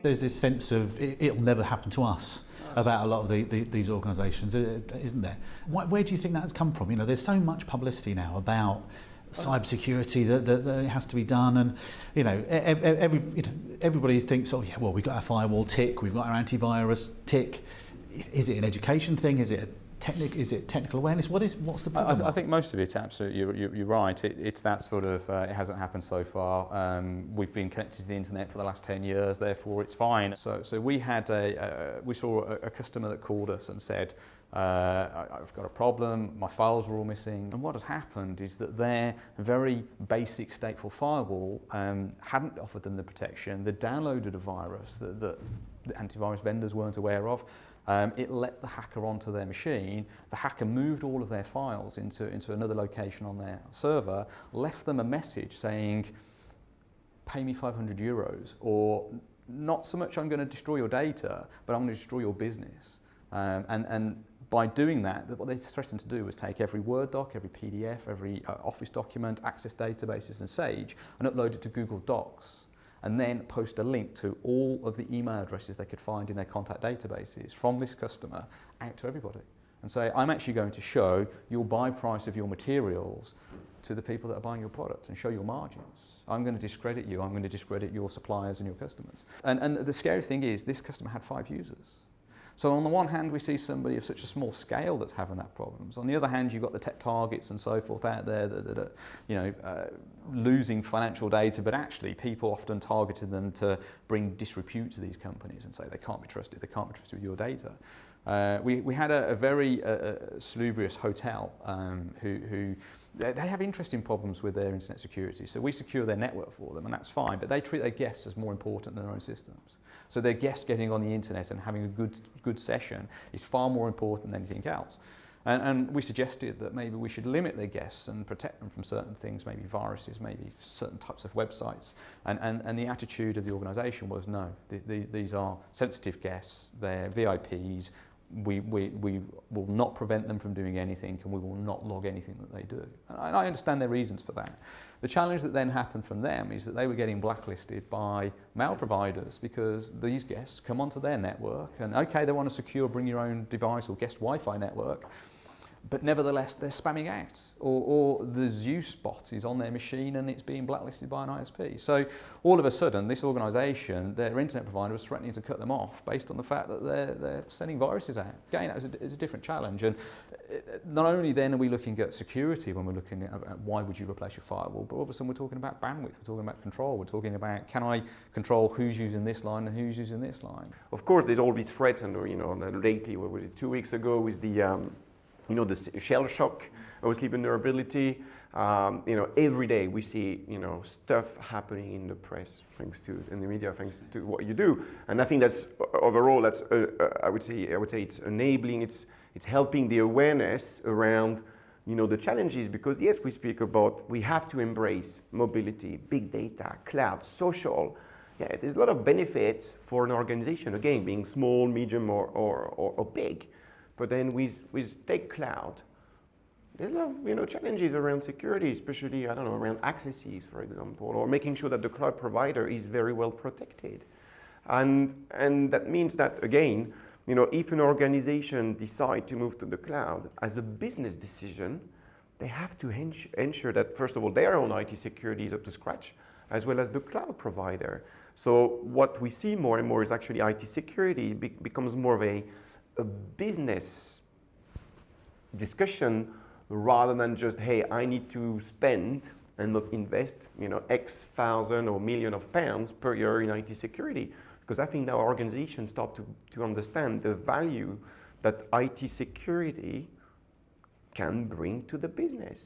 There's this sense of it'll never happen to us about a lot of these organisations, isn't there? Where do you think that's come from? You know, there's so much publicity now about cybersecurity that it has to be done, and everybody thinks, oh yeah, well, we've got our firewall tick, we've got our antivirus tick. Is it an education thing? Is it technical awareness? What's the problem? I think most of it, absolutely, you're right. It's that sort of, it hasn't happened so far. We've been connected to the internet for the last 10 years, therefore it's fine. So we had we saw a customer that called us and said, I've got a problem, my files are all missing. And what had happened is that their very basic stateful firewall hadn't offered them the protection. They downloaded a virus that the antivirus vendors weren't aware of. It let the hacker onto their machine. The hacker moved all of their files into another location on their server, left them a message saying, pay me €500, or not so much I'm going to destroy your data, but I'm going to destroy your business. And by doing that, what they threatened to do was take every Word doc, every PDF, every Office document, Access databases and Sage, and upload it to Google Docs, and then post a link to all of the email addresses they could find in their contact databases from this customer out to everybody. And say, I'm actually going to show your buy price of your materials to the people that are buying your product and show your margins. I'm going to discredit you. I'm going to discredit your suppliers and your customers. And the scary thing is, this customer had 5 users. So on the one hand, we see somebody of such a small scale that's having that problems. On the other hand, you've got the tech targets and so forth out there that are, losing financial data, but actually people often targeted them to bring disrepute to these companies and say they can't be trusted with your data. We had a very salubrious hotel who they have interesting problems with their internet security. So we secure their network for them, and that's fine, but they treat their guests as more important than their own systems. So their guests getting on the internet and having a good session is far more important than anything else. And we suggested that maybe we should limit their guests and protect them from certain things, maybe viruses, maybe certain types of websites. And the attitude of the organisation was, no, these are sensitive guests, they're VIPs, we will not prevent them from doing anything, and we will not log anything that they do. And I understand their reasons for that. The challenge that then happened from them is that they were getting blacklisted by mail providers because these guests come onto their network and, okay, they want to secure bring your own device or guest Wi-Fi network, but nevertheless they're spamming out, or the Zeus bot is on their machine and it's being blacklisted by an ISP. So all of a sudden this organisation, their internet provider, was threatening to cut them off based on the fact that they're sending viruses out. Again, that is a different challenge. And not only then are we looking at security when we're looking at why would you replace your firewall, but all of a sudden we're talking about bandwidth, we're talking about control, we're talking about, can I control who's using this line and who's using this line? Of course, there's all these threats, and lately, what was it, 2 weeks ago, with the the shell shock, obviously vulnerability. Every day we see, stuff happening in the press, in the media, thanks to what you do. And I think that's overall, that's I would say it's enabling, it's helping the awareness around, the challenges, because yes, we speak about, we have to embrace mobility, big data, cloud, social. Yeah, there's a lot of benefits for an organization, again, being small, medium, or big. But then with tech cloud, there's a lot of challenges around security, especially around accesses, for example, or making sure that the cloud provider is very well protected. And that means that, again, if an organization decides to move to the cloud as a business decision, they have to ensure that, first of all, their own IT security is up to scratch, as well as the cloud provider. So what we see more and more is actually IT security becomes more of a business discussion rather than just, hey, I need to spend and not invest, X thousand or million of pounds per year in IT security. Because I think now organizations start to understand the value that IT security can bring to the business.